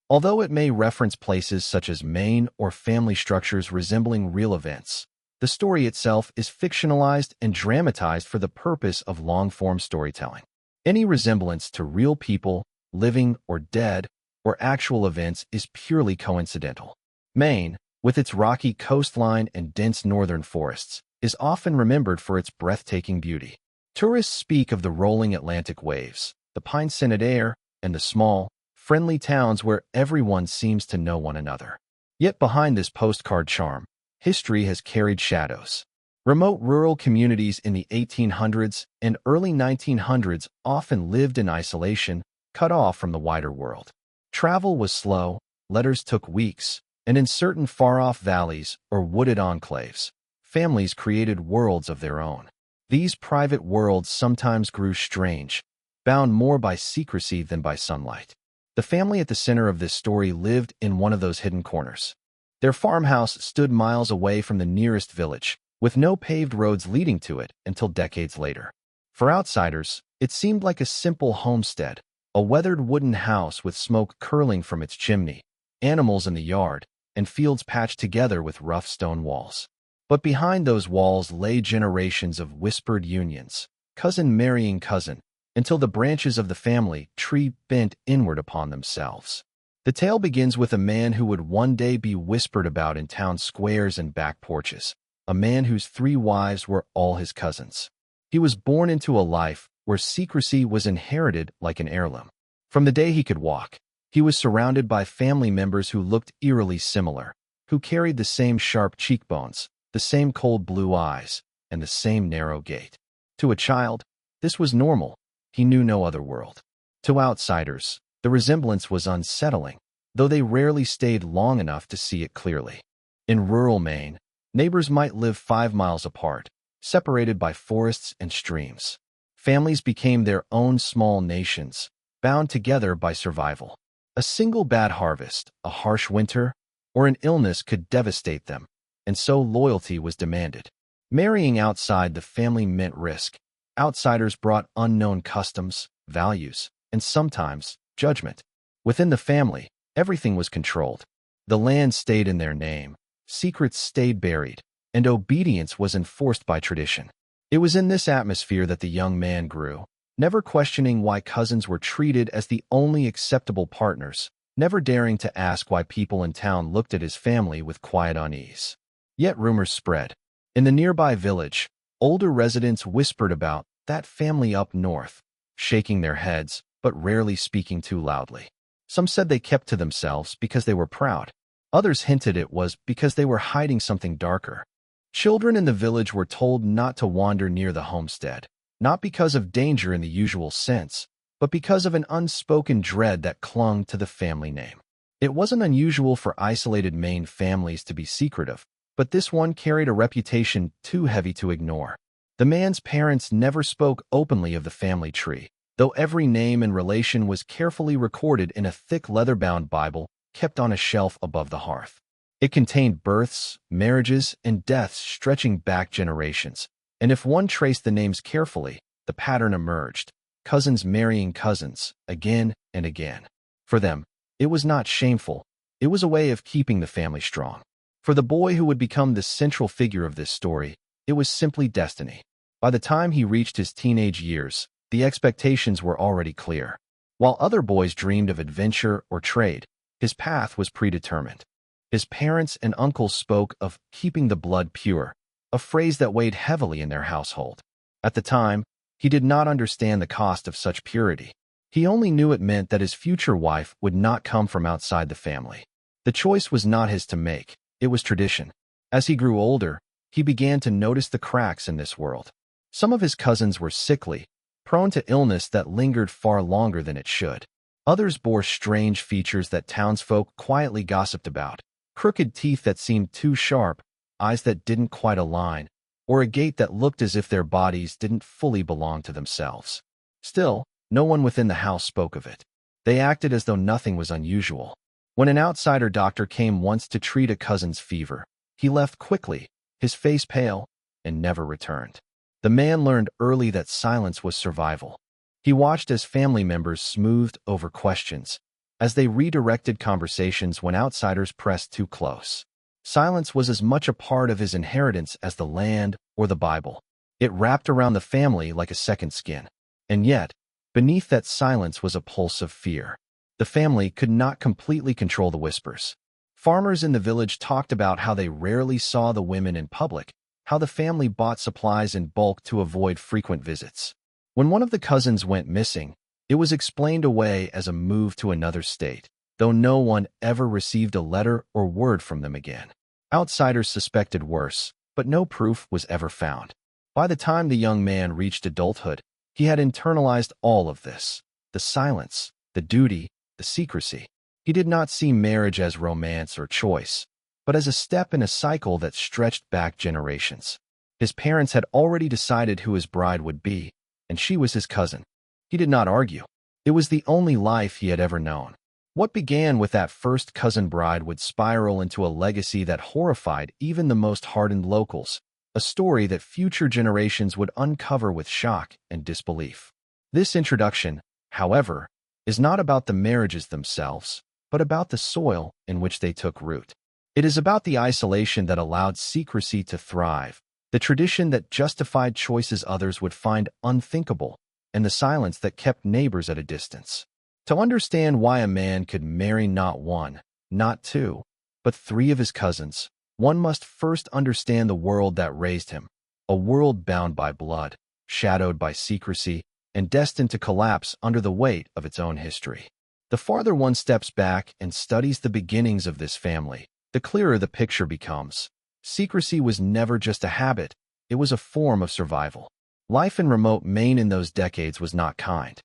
Although it may reference places such as Maine or family structures resembling real events, the story itself is fictionalized and dramatized for the purpose of long-form storytelling. Any resemblance to real people, living or dead, or actual events is purely coincidental. Maine, with its rocky coastline and dense northern forests, is often remembered for its breathtaking beauty. Tourists speak of the rolling Atlantic waves, the pine-scented air, and the small, friendly towns where everyone seems to know one another. Yet behind this postcard charm, history has carried shadows. Remote rural communities in the 1800s and early 1900s often lived in isolation, cut off from the wider world. Travel was slow, letters took weeks, and in certain far-off valleys or wooded enclaves, families created worlds of their own. These private worlds sometimes grew strange, bound more by secrecy than by sunlight. The family at the center of this story lived in one of those hidden corners. Their farmhouse stood miles away from the nearest village, with no paved roads leading to it until decades later. For outsiders, it seemed like a simple homestead, a weathered wooden house with smoke curling from its chimney, animals in the yard, and fields patched together with rough stone walls. But behind those walls lay generations of whispered unions, cousin marrying cousin, until the branches of the family tree bent inward upon themselves. The tale begins with a man who would one day be whispered about in town squares and back porches, a man whose 3 wives were all his cousins. He was born into a life where secrecy was inherited like an heirloom. From the day he could walk, he was surrounded by family members who looked eerily similar, who carried the same sharp cheekbones, the same cold blue eyes, and the same narrow gait. To a child, this was normal. He knew no other world. To outsiders, the resemblance was unsettling, though they rarely stayed long enough to see it clearly. In rural Maine, neighbors might live 5 miles apart, separated by forests and streams. Families became their own small nations, bound together by survival. A single bad harvest, a harsh winter, or an illness could devastate them, and so loyalty was demanded. Marrying outside the family meant risk. Outsiders brought unknown customs, values, and sometimes judgment. Within the family, everything was controlled. The land stayed in their name, secrets stayed buried, and obedience was enforced by tradition. It was in this atmosphere that the young man grew, never questioning why cousins were treated as the only acceptable partners, never daring to ask why people in town looked at his family with quiet unease. Yet rumors spread. In the nearby village, older residents whispered about that family up north, shaking their heads, but rarely speaking too loudly. Some said they kept to themselves because they were proud. Others hinted it was because they were hiding something darker. Children in the village were told not to wander near the homestead, not because of danger in the usual sense, but because of an unspoken dread that clung to the family name. It wasn't unusual for isolated Maine families to be secretive, but this one carried a reputation too heavy to ignore. The man's parents never spoke openly of the family tree, though every name and relation was carefully recorded in a thick leather-bound Bible kept on a shelf above the hearth. It contained births, marriages, and deaths stretching back generations, and if one traced the names carefully, the pattern emerged: cousins marrying cousins, again and again. For them, it was not shameful. It was a way of keeping the family strong. For the boy who would become the central figure of this story, it was simply destiny. By the time he reached his teenage years, the expectations were already clear. While other boys dreamed of adventure or trade, his path was predetermined. His parents and uncles spoke of keeping the blood pure, a phrase that weighed heavily in their household. At the time, he did not understand the cost of such purity. He only knew it meant that his future wife would not come from outside the family. The choice was not his to make. It was tradition. As he grew older, he began to notice the cracks in this world. Some of his cousins were sickly, prone to illness that lingered far longer than it should. Others bore strange features that townsfolk quietly gossiped about: crooked teeth that seemed too sharp, eyes that didn't quite align, or a gait that looked as if their bodies didn't fully belong to themselves. Still, no one within the house spoke of it. They acted as though nothing was unusual. When an outsider doctor came once to treat a cousin's fever, he left quickly, his face pale, and never returned. The man learned early that silence was survival. He watched as family members smoothed over questions, as they redirected conversations when outsiders pressed too close. Silence was as much a part of his inheritance as the land or the Bible. It wrapped around the family like a second skin. And yet, beneath that silence was a pulse of fear. The family could not completely control the whispers. Farmers in the village talked about how they rarely saw the women in public, how the family bought supplies in bulk to avoid frequent visits. When one of the cousins went missing, it was explained away as a move to another state, though no one ever received a letter or word from them again. Outsiders suspected worse, but no proof was ever found. By the time the young man reached adulthood, he had internalized all of this: the silence, the duty, the secrecy. He did not see marriage as romance or choice, but as a step in a cycle that stretched back generations. His parents had already decided who his bride would be, and she was his cousin. He did not argue. It was the only life he had ever known. What began with that first cousin bride would spiral into a legacy that horrified even the most hardened locals, a story that future generations would uncover with shock and disbelief. This introduction, however, is not about the marriages themselves, but about the soil in which they took root. It is about the isolation that allowed secrecy to thrive, the tradition that justified choices others would find unthinkable, and the silence that kept neighbors at a distance. To understand why a man could marry not one, not two, but three of his cousins, one must first understand the world that raised him, a world bound by blood, shadowed by secrecy, and destined to collapse under the weight of its own history. The farther one steps back and studies the beginnings of this family, the clearer the picture becomes. Secrecy was never just a habit, it was a form of survival. Life in remote Maine in those decades was not kind.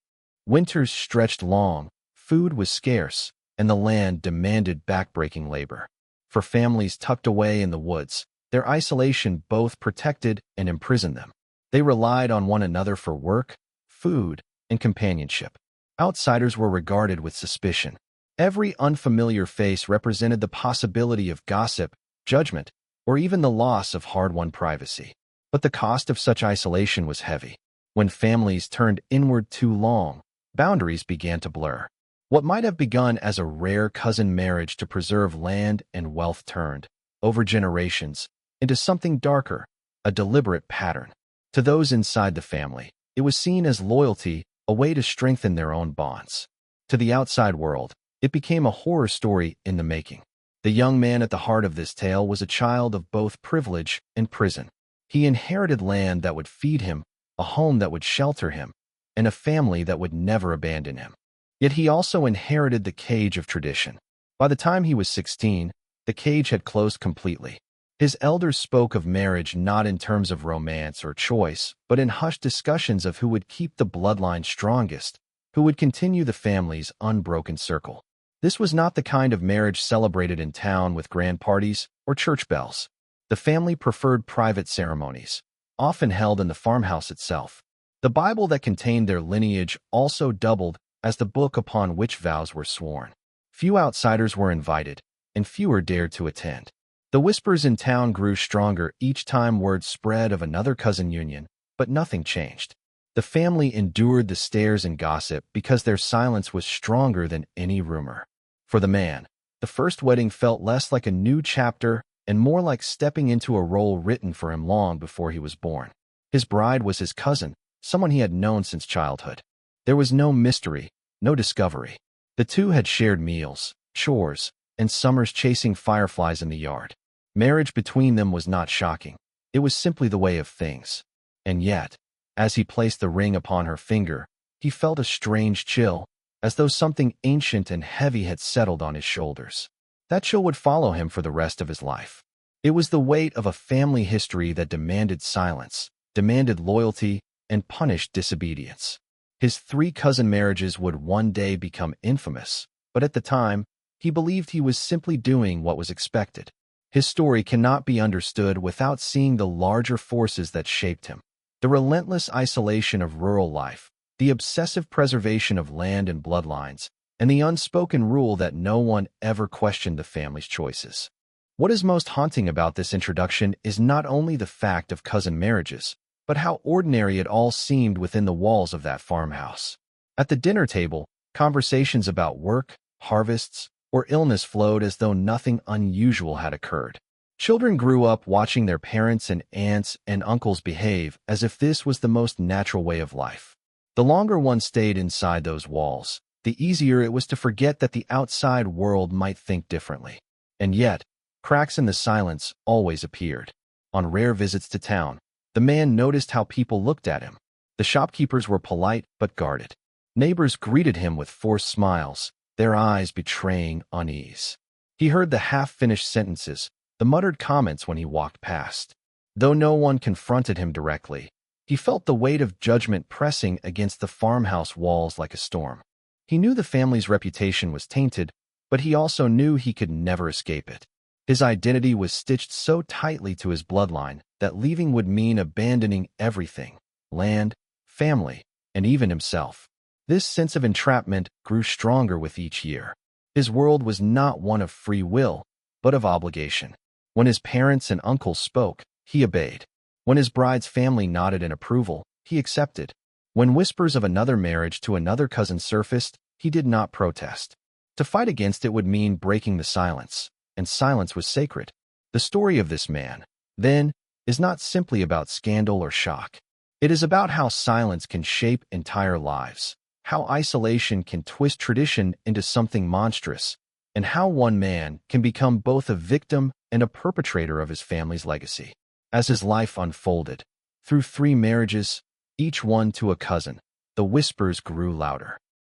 Winters stretched long, food was scarce, and the land demanded backbreaking labor. For families tucked away in the woods, their isolation both protected and imprisoned them. They relied on one another for work, food, and companionship. Outsiders were regarded with suspicion. Every unfamiliar face represented the possibility of gossip, judgment, or even the loss of hard-won privacy. But the cost of such isolation was heavy. When families turned inward too long, boundaries began to blur. What might have begun as a rare cousin marriage to preserve land and wealth turned, over generations, into something darker, a deliberate pattern. To those inside the family, it was seen as loyalty, a way to strengthen their own bonds. To the outside world, it became a horror story in the making. The young man at the heart of this tale was a child of both privilege and prison. He inherited land that would feed him, a home that would shelter him, and a family that would never abandon him. Yet he also inherited the cage of tradition. By the time he was 16, the cage had closed completely. His elders spoke of marriage not in terms of romance or choice, but in hushed discussions of who would keep the bloodline strongest, who would continue the family's unbroken circle. This was not the kind of marriage celebrated in town with grand parties or church bells. The family preferred private ceremonies, often held in the farmhouse itself. The Bible that contained their lineage also doubled as the book upon which vows were sworn. Few outsiders were invited, and fewer dared to attend. The whispers in town grew stronger each time word spread of another cousin union, but nothing changed. The family endured the stares and gossip because their silence was stronger than any rumor. For the man, the first wedding felt less like a new chapter and more like stepping into a role written for him long before he was born. His bride was his cousin, someone he had known since childhood. There was no mystery, no discovery. The two had shared meals, chores, and summers chasing fireflies in the yard. Marriage between them was not shocking. It was simply the way of things. And yet, as he placed the ring upon her finger, he felt a strange chill, as though something ancient and heavy had settled on his shoulders. That chill would follow him for the rest of his life. It was the weight of a family history that demanded silence, demanded loyalty, and punished disobedience. His 3 cousin marriages would one day become infamous, but at the time, he believed he was simply doing what was expected. His story cannot be understood without seeing the larger forces that shaped him. The relentless isolation of rural life, the obsessive preservation of land and bloodlines, and the unspoken rule that no one ever questioned the family's choices. What is most haunting about this introduction is not only the fact of cousin marriages, but how ordinary it all seemed within the walls of that farmhouse. At the dinner table, conversations about work, harvests, or illness flowed as though nothing unusual had occurred. Children grew up watching their parents and aunts and uncles behave as if this was the most natural way of life. The longer one stayed inside those walls, the easier it was to forget that the outside world might think differently. And yet, cracks in the silence always appeared. On rare visits to town, the man noticed how people looked at him. The shopkeepers were polite but guarded. Neighbors greeted him with forced smiles, their eyes betraying unease. He heard the half-finished sentences, the muttered comments when he walked past. Though no one confronted him directly, he felt the weight of judgment pressing against the farmhouse walls like a storm. He knew the family's reputation was tainted, but he also knew he could never escape it. His identity was stitched so tightly to his bloodline that leaving would mean abandoning everything: land, family, and even himself. This sense of entrapment grew stronger with each year. His world was not one of free will, but of obligation. When his parents and uncles spoke, he obeyed. When his bride's family nodded in approval, he accepted. When whispers of another marriage to another cousin surfaced, he did not protest. To fight against it would mean breaking the silence, and silence was sacred. The story of this man, then, is not simply about scandal or shock. It is about how silence can shape entire lives, how isolation can twist tradition into something monstrous, and how one man can become both a victim and a perpetrator of his family's legacy. As his life unfolded, through 3 marriages, each one to a cousin, the whispers grew louder.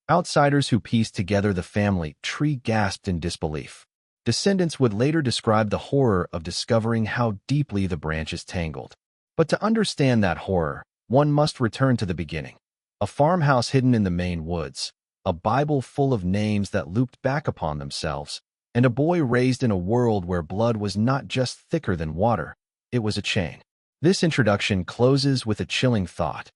Outsiders who pieced together the family tree gasped in disbelief. Descendants would later describe the horror of discovering how deeply the branches tangled. But to understand that horror, one must return to the beginning. A farmhouse hidden in the Maine woods, a Bible full of names that looped back upon themselves, and a boy raised in a world where blood was not just thicker than water, it was a chain. This introduction closes with a chilling thought.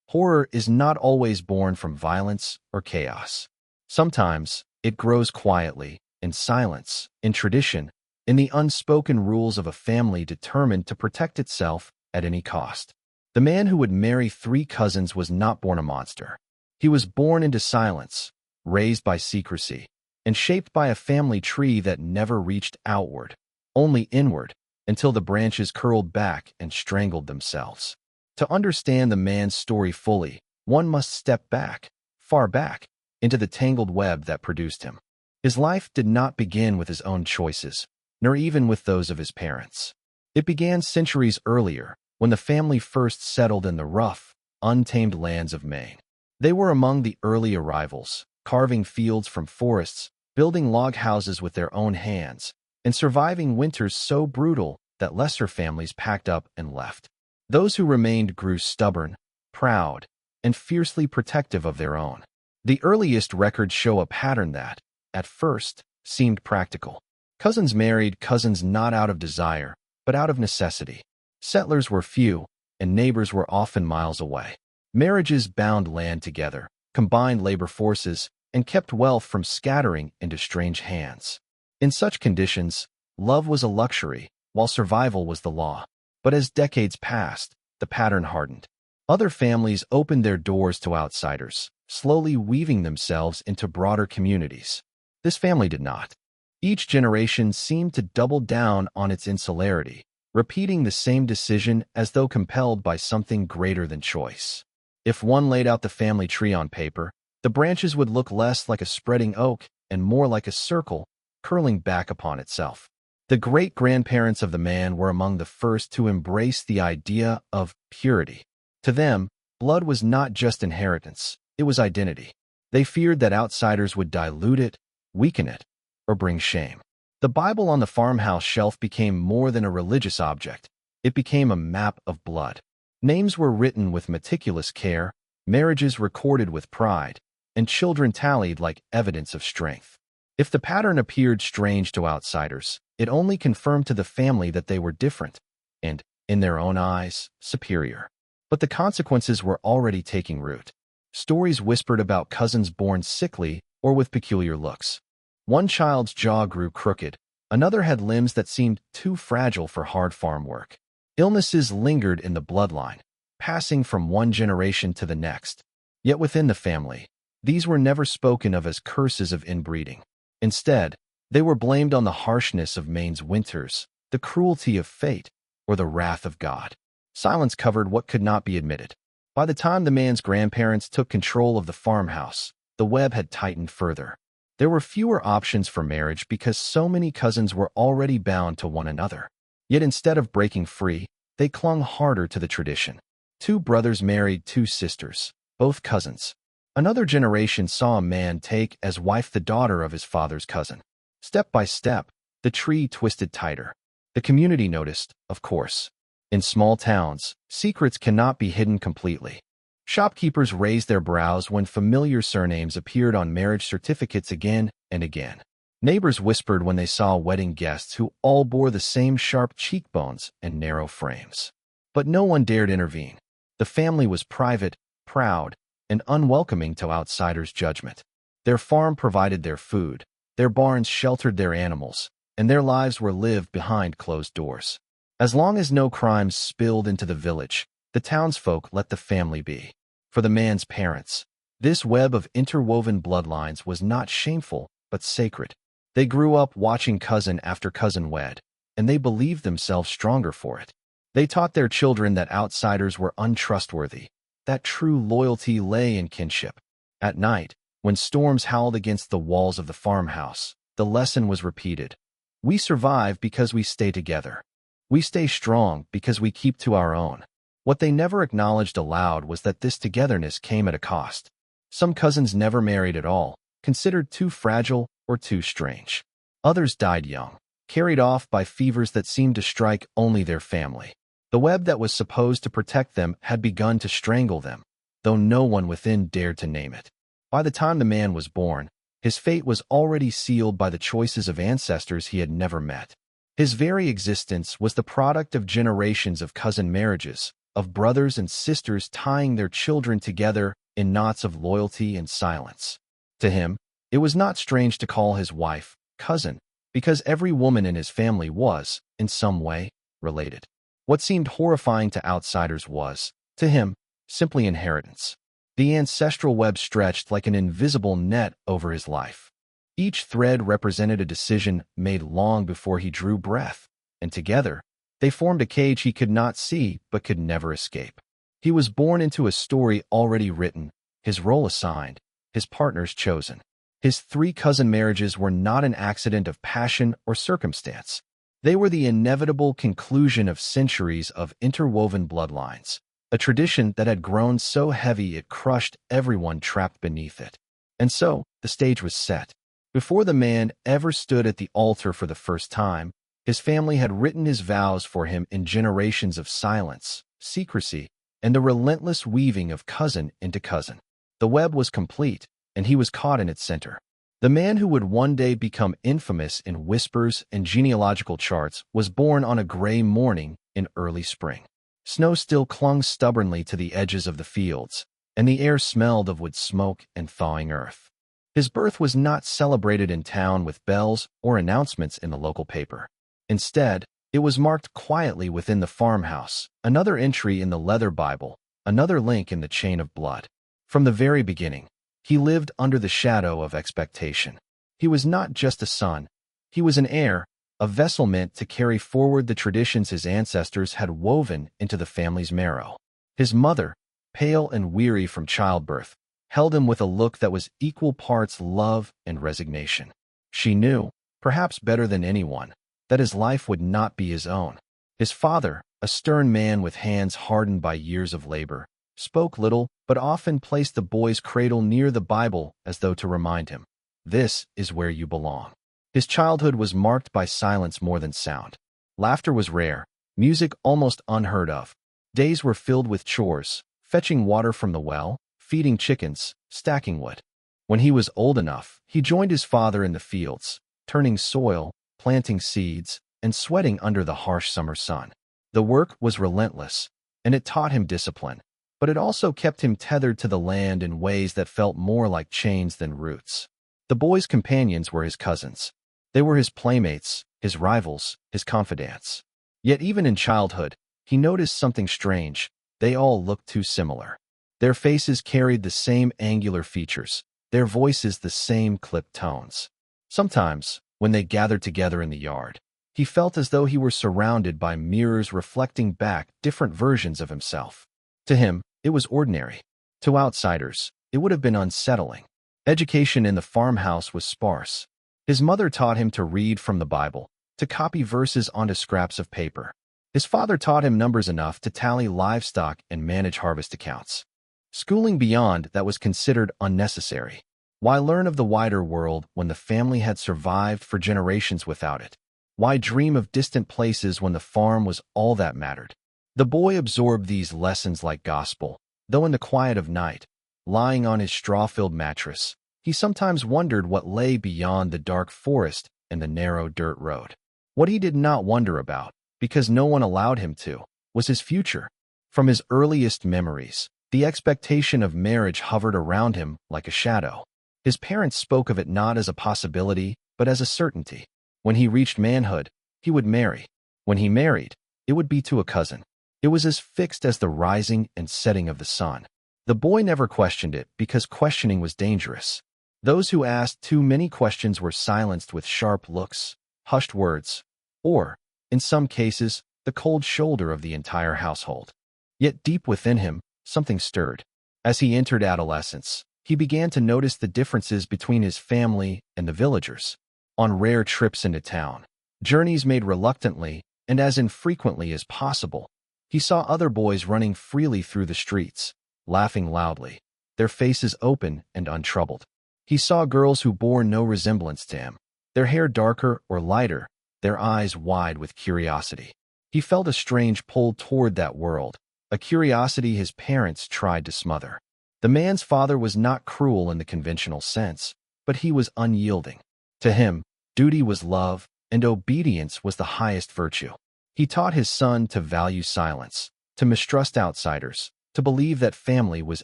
Horror is not always born from violence or chaos. Sometimes, it grows quietly, in silence, in tradition, in the unspoken rules of a family determined to protect itself at any cost. The man who would marry 3 cousins was not born a monster. He was born into silence, raised by secrecy, and shaped by a family tree that never reached outward, only inward, until the branches curled back and strangled themselves. To understand the man's story fully, one must step back, far back, into the tangled web that produced him. His life did not begin with his own choices, nor even with those of his parents. It began centuries earlier, when the family first settled in the rough, untamed lands of Maine. They were among the early arrivals, carving fields from forests, building log houses with their own hands, and surviving winters so brutal that lesser families packed up and left. Those who remained grew stubborn, proud, and fiercely protective of their own. The earliest records show a pattern that, at first, seemed practical. Cousins married cousins not out of desire, but out of necessity. Settlers were few, and neighbors were often miles away. Marriages bound land together, combined labor forces, and kept wealth from scattering into strange hands. In such conditions, love was a luxury, while survival was the law. But as decades passed, the pattern hardened. Other families opened their doors to outsiders, slowly weaving themselves into broader communities. This family did not. Each generation seemed to double down on its insularity, repeating the same decision as though compelled by something greater than choice. If one laid out the family tree on paper, the branches would look less like a spreading oak and more like a circle, curling back upon itself. The great-grandparents of the man were among the first to embrace the idea of purity. To them, blood was not just inheritance, it was identity. They feared that outsiders would dilute it, weaken it, or bring shame. The Bible on the farmhouse shelf became more than a religious object. It became a map of blood. Names were written with meticulous care, marriages recorded with pride, and children tallied like evidence of strength. If the pattern appeared strange to outsiders, it only confirmed to the family that they were different and, in their own eyes, superior. But the consequences were already taking root. Stories whispered about cousins born sickly or with peculiar looks. One child's jaw grew crooked, another had limbs that seemed too fragile for hard farm work. Illnesses lingered in the bloodline, passing from one generation to the next. Yet within the family, these were never spoken of as curses of inbreeding. Instead, they were blamed on the harshness of Maine's winters, the cruelty of fate, or the wrath of God. Silence covered what could not be admitted. By the time the man's grandparents took control of the farmhouse, the web had tightened further. There were fewer options for marriage because so many cousins were already bound to one another. Yet instead of breaking free, they clung harder to the tradition. 2 brothers married 2 sisters, both cousins. Another generation saw a man take as wife the daughter of his father's cousin. Step by step, the tree twisted tighter. The community noticed, of course. In small towns, secrets cannot be hidden completely. Shopkeepers raised their brows when familiar surnames appeared on marriage certificates again and again. Neighbors whispered when they saw wedding guests who all bore the same sharp cheekbones and narrow frames. But no one dared intervene. The family was private, proud, and unwelcoming to outsiders' judgment. Their farm provided their food, their barns sheltered their animals, and their lives were lived behind closed doors. As long as no crimes spilled into the village, the townsfolk let the family be. For the man's parents, this web of interwoven bloodlines was not shameful, but sacred. They grew up watching cousin after cousin wed, and they believed themselves stronger for it. They taught their children that outsiders were untrustworthy, that true loyalty lay in kinship. At night, when storms howled against the walls of the farmhouse, the lesson was repeated. We survive because we stay together. We stay strong because we keep to our own. What they never acknowledged aloud was that this togetherness came at a cost. Some cousins never married at all, considered too fragile or too strange. Others died young, carried off by fevers that seemed to strike only their family. The web that was supposed to protect them had begun to strangle them, though no one within dared to name it. By the time the man was born, his fate was already sealed by the choices of ancestors he had never met. His very existence was the product of generations of cousin marriages, of brothers and sisters tying their children together in knots of loyalty and silence. To him, it was not strange to call his wife cousin, because every woman in his family was, in some way, related. What seemed horrifying to outsiders was, to him, simply inheritance. The ancestral web stretched like an invisible net over his life. Each thread represented a decision made long before he drew breath, and together, they formed a cage he could not see but could never escape. He was born into a story already written, his role assigned, his partners chosen. His 3 cousin marriages were not an accident of passion or circumstance. They were the inevitable conclusion of centuries of interwoven bloodlines, a tradition that had grown so heavy it crushed everyone trapped beneath it. And so, the stage was set. Before the man ever stood at the altar for the first time, his family had written his vows for him in generations of silence, secrecy, and the relentless weaving of cousin into cousin. The web was complete, and he was caught in its center. The man who would one day become infamous in whispers and genealogical charts was born on a gray morning in early spring. Snow still clung stubbornly to the edges of the fields, and the air smelled of wood smoke and thawing earth. His birth was not celebrated in town with bells or announcements in the local paper. Instead, it was marked quietly within the farmhouse, another entry in the leather Bible, another link in the chain of blood. From the very beginning, he lived under the shadow of expectation. He was not just a son. He was an heir, a vessel meant to carry forward the traditions his ancestors had woven into the family's marrow. His mother, pale and weary from childbirth, held him with a look that was equal parts love and resignation. She knew, perhaps better than anyone, that his life would not be his own. His father, a stern man with hands hardened by years of labor, spoke little but often placed the boy's cradle near the Bible as though to remind him, "This is where you belong." His childhood was marked by silence more than sound. Laughter was rare, music almost unheard of. Days were filled with chores, fetching water from the well, feeding chickens, stacking wood. When he was old enough, he joined his father in the fields, turning soil, planting seeds, and sweating under the harsh summer sun. The work was relentless, and it taught him discipline, but it also kept him tethered to the land in ways that felt more like chains than roots. The boy's companions were his cousins. They were his playmates, his rivals, his confidants. Yet even in childhood, he noticed something strange. They all looked too similar. Their faces carried the same angular features, their voices the same clipped tones. Sometimes, when they gathered together in the yard, he felt as though he were surrounded by mirrors reflecting back different versions of himself. To him, it was ordinary. To outsiders, it would have been unsettling. Education in the farmhouse was sparse. His mother taught him to read from the Bible, to copy verses onto scraps of paper. His father taught him numbers enough to tally livestock and manage harvest accounts. Schooling beyond that was considered unnecessary. Why learn of the wider world when the family had survived for generations without it? Why dream of distant places when the farm was all that mattered? The boy absorbed these lessons like gospel, though in the quiet of night, lying on his straw-filled mattress, he sometimes wondered what lay beyond the dark forest and the narrow dirt road. What he did not wonder about, because no one allowed him to, was his future. From his earliest memories, the expectation of marriage hovered around him like a shadow. His parents spoke of it not as a possibility, but as a certainty. When he reached manhood, he would marry. When he married, it would be to a cousin. It was as fixed as the rising and setting of the sun. The boy never questioned it because questioning was dangerous. Those who asked too many questions were silenced with sharp looks, hushed words, or, in some cases, the cold shoulder of the entire household. Yet deep within him, something stirred. As he entered adolescence, he began to notice the differences between his family and the villagers. On rare trips into town, journeys made reluctantly and as infrequently as possible, he saw other boys running freely through the streets, laughing loudly, their faces open and untroubled. He saw girls who bore no resemblance to him, their hair darker or lighter, their eyes wide with curiosity. He felt a strange pull toward that world, a curiosity his parents tried to smother. The man's father was not cruel in the conventional sense, but he was unyielding. To him, duty was love, and obedience was the highest virtue. He taught his son to value silence, to mistrust outsiders, to believe that family was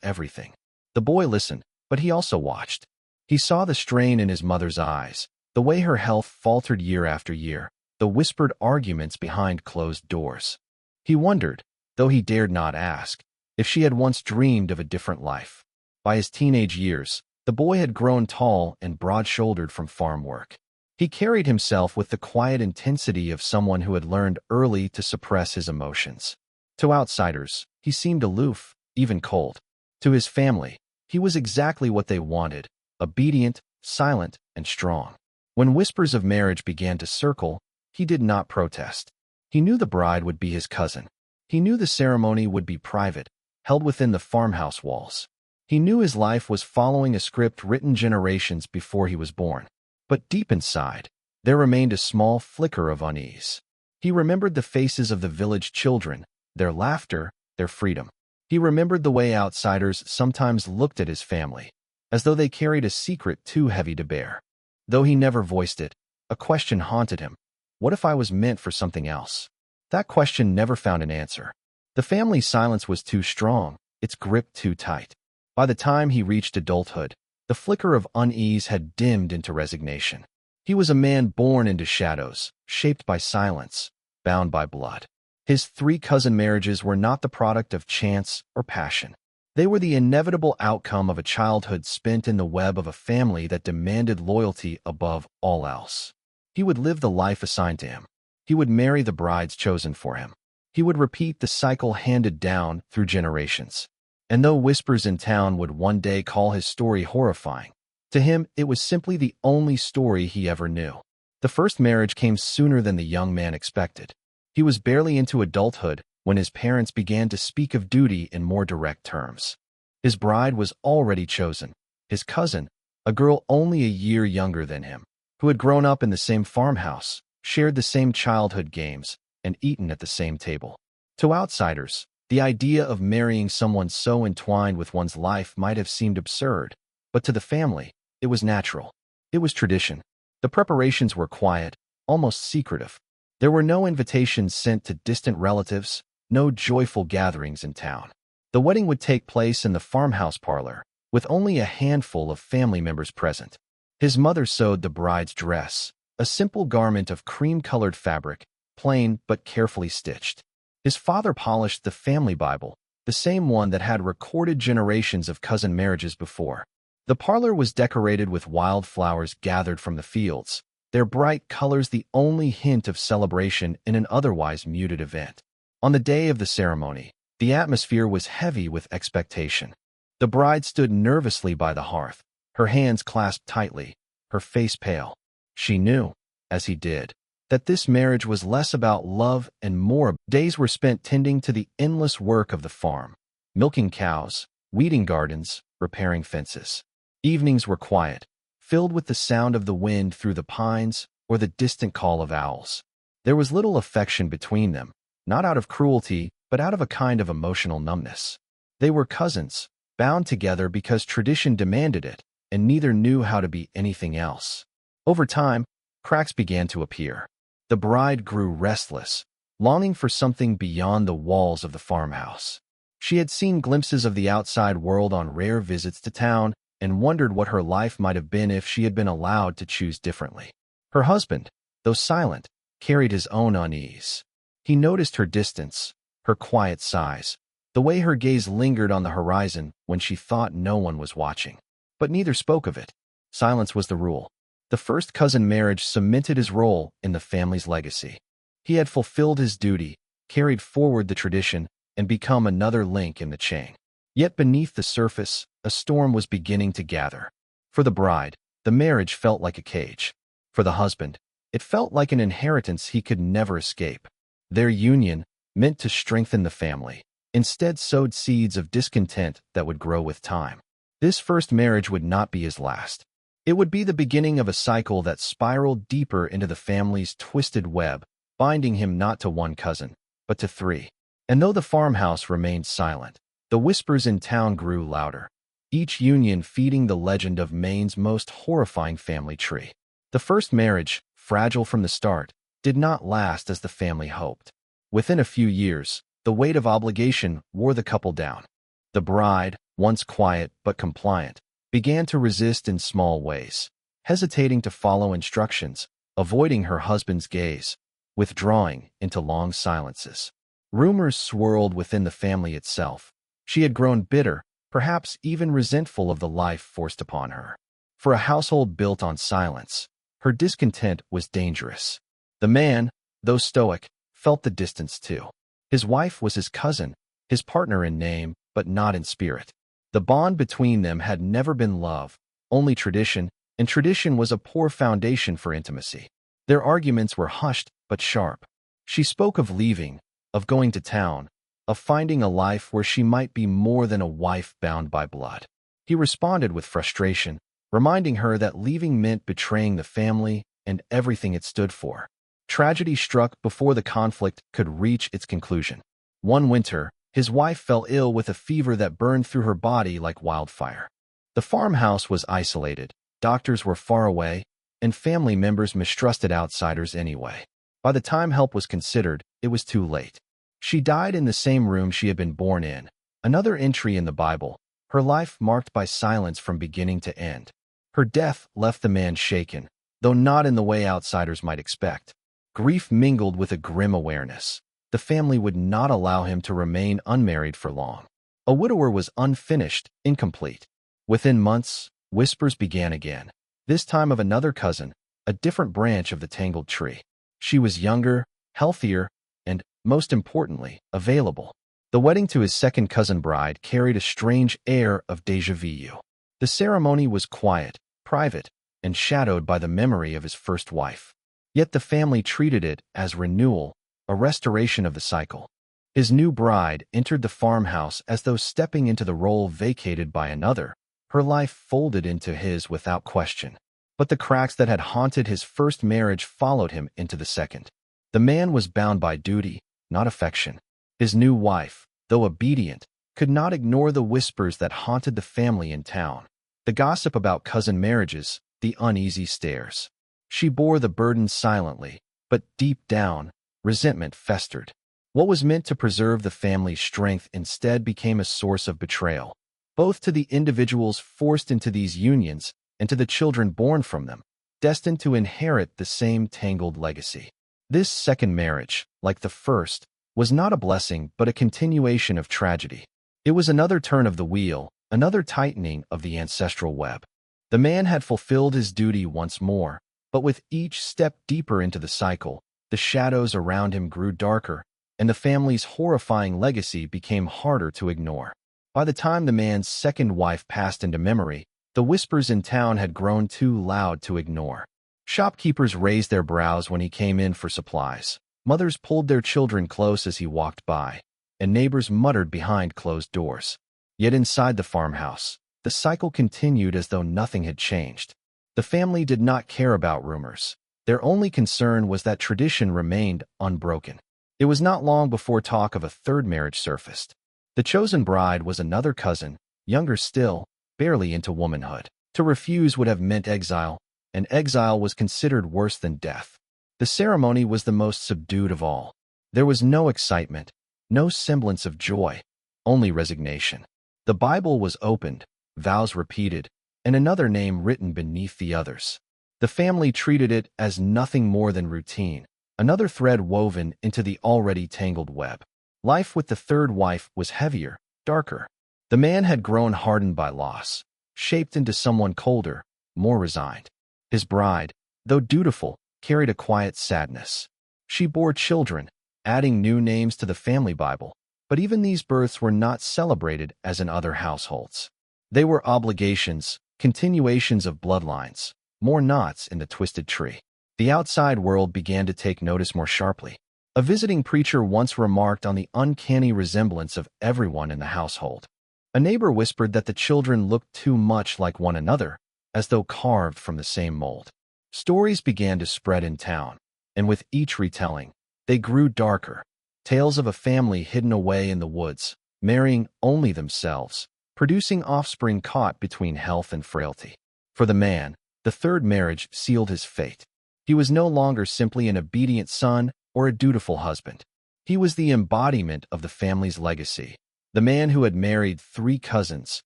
everything. The boy listened, but he also watched. He saw the strain in his mother's eyes, the way her health faltered year after year, the whispered arguments behind closed doors. He wondered, though he dared not ask, if she had once dreamed of a different life. By his teenage years, the boy had grown tall and broad-shouldered from farm work. He carried himself with the quiet intensity of someone who had learned early to suppress his emotions. To outsiders, he seemed aloof, even cold. To his family, he was exactly what they wanted, obedient, silent, and strong. When whispers of marriage began to circle, he did not protest. He knew the bride would be his cousin. He knew the ceremony would be private, held within the farmhouse walls. He knew his life was following a script written generations before he was born. But deep inside, there remained a small flicker of unease. He remembered the faces of the village children, their laughter, their freedom. He remembered the way outsiders sometimes looked at his family, as though they carried a secret too heavy to bear. Though he never voiced it, a question haunted him. What if I was meant for something else? That question never found an answer. The family's silence was too strong, its grip too tight. By the time he reached adulthood, the flicker of unease had dimmed into resignation. He was a man born into shadows, shaped by silence, bound by blood. His 3 cousin marriages were not the product of chance or passion. They were the inevitable outcome of a childhood spent in the web of a family that demanded loyalty above all else. He would live the life assigned to him. He would marry the brides chosen for him. He would repeat the cycle handed down through generations. And though whispers in town would one day call his story horrifying, to him it was simply the only story he ever knew. The first marriage came sooner than the young man expected. He was barely into adulthood when his parents began to speak of duty in more direct terms. His bride was already chosen, his cousin, a girl only a year younger than him, who had grown up in the same farmhouse, shared the same childhood games, and eaten at the same table. To outsiders, the idea of marrying someone so entwined with one's life might have seemed absurd, but to the family, it was natural. It was tradition. The preparations were quiet, almost secretive. There were no invitations sent to distant relatives, no joyful gatherings in town. The wedding would take place in the farmhouse parlor, with only a handful of family members present. His mother sewed the bride's dress, a simple garment of cream-colored fabric, plain but carefully stitched. His father polished the family Bible, the same one that had recorded generations of cousin marriages before. The parlor was decorated with wildflowers gathered from the fields, their bright colors the only hint of celebration in an otherwise muted event. On the day of the ceremony, the atmosphere was heavy with expectation. The bride stood nervously by the hearth, her hands clasped tightly, her face pale. She knew, as he did, that this marriage was less about love and more. Days were spent tending to the endless work of the farm, milking cows, weeding gardens, repairing fences. Evenings were quiet, filled with the sound of the wind through the pines or the distant call of owls. There was little affection between them, not out of cruelty, but out of a kind of emotional numbness. They were cousins, bound together because tradition demanded it, and neither knew how to be anything else. Over time, cracks began to appear. The bride grew restless, longing for something beyond the walls of the farmhouse. She had seen glimpses of the outside world on rare visits to town and wondered what her life might have been if she had been allowed to choose differently. Her husband, though silent, carried his own unease. He noticed her distance, her quiet sighs, the way her gaze lingered on the horizon when she thought no one was watching. But neither spoke of it. Silence was the rule. The first cousin marriage cemented his role in the family's legacy. He had fulfilled his duty, carried forward the tradition, and become another link in the chain. Yet beneath the surface, a storm was beginning to gather. For the bride, the marriage felt like a cage. For the husband, it felt like an inheritance he could never escape. Their union, meant to strengthen the family, instead sowed seeds of discontent that would grow with time. This first marriage would not be his last. It would be the beginning of a cycle that spiraled deeper into the family's twisted web, binding him not to one cousin, but to three. And though the farmhouse remained silent, the whispers in town grew louder, each union feeding the legend of Maine's most horrifying family tree. The first marriage, fragile from the start, did not last as the family hoped. Within a few years, the weight of obligation wore the couple down. The bride, once quiet but compliant, began to resist in small ways, hesitating to follow instructions, avoiding her husband's gaze, withdrawing into long silences. Rumors swirled within the family itself. She had grown bitter, perhaps even resentful of the life forced upon her. For a household built on silence, her discontent was dangerous. The man, though stoic, felt the distance too. His wife was his cousin, his partner in name, but not in spirit. The bond between them had never been love, only tradition, and tradition was a poor foundation for intimacy. Their arguments were hushed but sharp. She spoke of leaving, of going to town, of finding a life where she might be more than a wife bound by blood. He responded with frustration, reminding her that leaving meant betraying the family and everything it stood for. Tragedy struck before the conflict could reach its conclusion. One winter, his wife fell ill with a fever that burned through her body like wildfire. The farmhouse was isolated, doctors were far away, and family members mistrusted outsiders anyway. By the time help was considered, it was too late. She died in the same room she had been born in, another entry in the Bible, her life marked by silence from beginning to end. Her death left the man shaken, though not in the way outsiders might expect. Grief mingled with a grim awareness. The family would not allow him to remain unmarried for long. A widower was unfinished, incomplete. Within months, whispers began again, this time of another cousin, a different branch of the tangled tree. She was younger, healthier, and, most importantly, available. The wedding to his second cousin bride carried a strange air of déjà vu. The ceremony was quiet, private, and shadowed by the memory of his first wife. Yet the family treated it as renewal, a restoration of the cycle. His new bride entered the farmhouse as though stepping into the role vacated by another, her life folded into his without question. But the cracks that had haunted his first marriage followed him into the second. The man was bound by duty, not affection. His new wife, though obedient, could not ignore the whispers that haunted the family in town. The gossip about cousin marriages, the uneasy stares. She bore the burden silently, but deep down, resentment festered. What was meant to preserve the family's strength instead became a source of betrayal, both to the individuals forced into these unions and to the children born from them, destined to inherit the same tangled legacy. This second marriage, like the first, was not a blessing but a continuation of tragedy. It was another turn of the wheel, another tightening of the ancestral web. The man had fulfilled his duty once more, but with each step deeper into the cycle, the shadows around him grew darker, and the family's horrifying legacy became harder to ignore. By the time the man's second wife passed into memory, the whispers in town had grown too loud to ignore. Shopkeepers raised their brows when he came in for supplies. Mothers pulled their children close as he walked by, and neighbors muttered behind closed doors. Yet inside the farmhouse, the cycle continued as though nothing had changed. The family did not care about rumors. Their only concern was that tradition remained unbroken. It was not long before talk of a third marriage surfaced. The chosen bride was another cousin, younger still, barely into womanhood. To refuse would have meant exile, and exile was considered worse than death. The ceremony was the most subdued of all. There was no excitement, no semblance of joy, only resignation. The Bible was opened, vows repeated, and another name written beneath the others. The family treated it as nothing more than routine, another thread woven into the already tangled web. Life with the third wife was heavier, darker. The man had grown hardened by loss, shaped into someone colder, more resigned. His bride, though dutiful, carried a quiet sadness. She bore children, adding new names to the family Bible, but even these births were not celebrated as in other households. They were obligations, continuations of bloodlines, more knots in the twisted tree. The outside world began to take notice more sharply. A visiting preacher once remarked on the uncanny resemblance of everyone in the household. A neighbor whispered that the children looked too much like one another, as though carved from the same mold. Stories began to spread in town, and with each retelling, they grew darker. Tales of a family hidden away in the woods, marrying only themselves, producing offspring caught between health and frailty. For the man, the third marriage sealed his fate. He was no longer simply an obedient son or a dutiful husband. He was the embodiment of the family's legacy. The man who had married 3 cousins,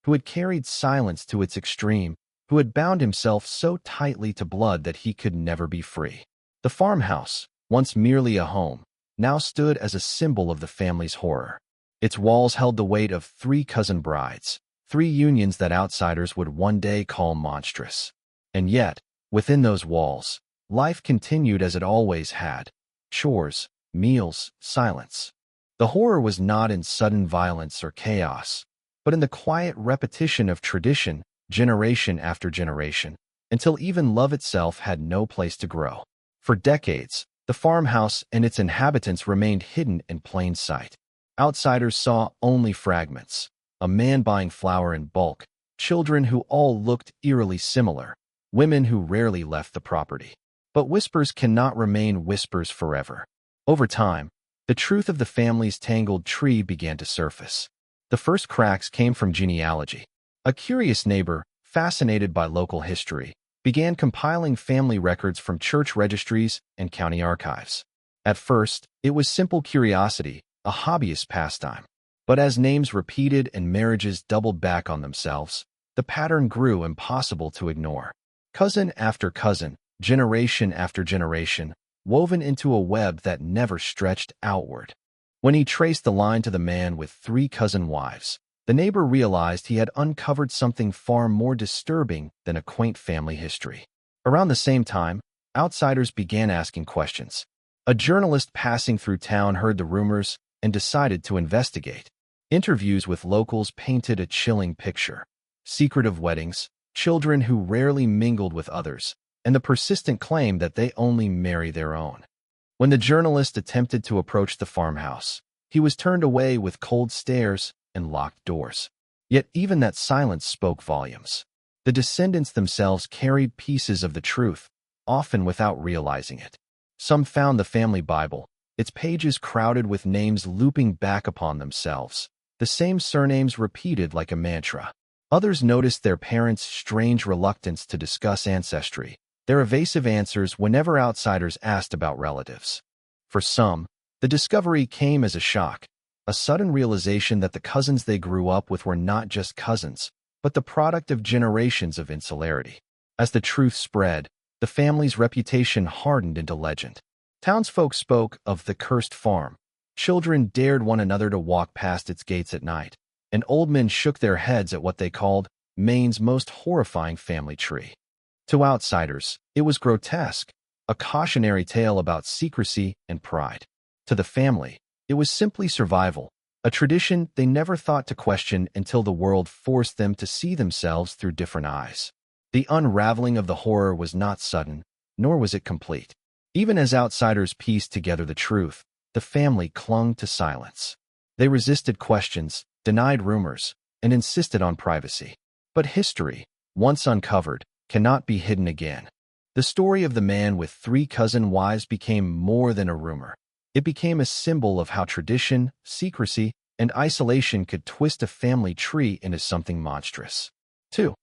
who had carried silence to its extreme, who had bound himself so tightly to blood that he could never be free. The farmhouse, once merely a home, now stood as a symbol of the family's horror. Its walls held the weight of 3 cousin brides, 3 unions that outsiders would one day call monstrous. And yet, within those walls, life continued as it always had. Chores, meals, silence. The horror was not in sudden violence or chaos, but in the quiet repetition of tradition, generation after generation, until even love itself had no place to grow. For decades, the farmhouse and its inhabitants remained hidden in plain sight. Outsiders saw only fragments: a man buying flour in bulk, children who all looked eerily similar, women who rarely left the property. But whispers cannot remain whispers forever. Over time, the truth of the family's tangled tree began to surface. The first cracks came from genealogy. A curious neighbor, fascinated by local history, began compiling family records from church registries and county archives. At first, it was simple curiosity, a hobbyist pastime. But as names repeated and marriages doubled back on themselves, the pattern grew impossible to ignore. Cousin after cousin, generation after generation, woven into a web that never stretched outward. When he traced the line to the man with 3 cousin wives, the neighbor realized he had uncovered something far more disturbing than a quaint family history. Around the same time, outsiders began asking questions. A journalist passing through town heard the rumors and decided to investigate. Interviews with locals painted a chilling picture: secretive weddings, children who rarely mingled with others, and the persistent claim that they only marry their own. When the journalist attempted to approach the farmhouse, he was turned away with cold stares and locked doors. Yet even that silence spoke volumes. The descendants themselves carried pieces of the truth, often without realizing it. Some found the family Bible, its pages crowded with names looping back upon themselves, the same surnames repeated like a mantra. Others noticed their parents' strange reluctance to discuss ancestry, their evasive answers whenever outsiders asked about relatives. For some, the discovery came as a shock, a sudden realization that the cousins they grew up with were not just cousins, but the product of generations of insularity. As the truth spread, the family's reputation hardened into legend. Townsfolk spoke of the cursed farm. Children dared one another to walk past its gates at night. and old men shook their heads at what they called Maine's most horrifying family tree. To outsiders, it was grotesque, a cautionary tale about secrecy and pride. To the family, it was simply survival, a tradition they never thought to question until the world forced them to see themselves through different eyes. The unraveling of the horror was not sudden, nor was it complete. Even as outsiders pieced together the truth, the family clung to silence. They resisted questions, denied rumors, and insisted on privacy. But history, once uncovered, cannot be hidden again. The story of the man with 3 cousin wives became more than a rumor. It became a symbol of how tradition, secrecy, and isolation could twist a family tree into something monstrous. 2.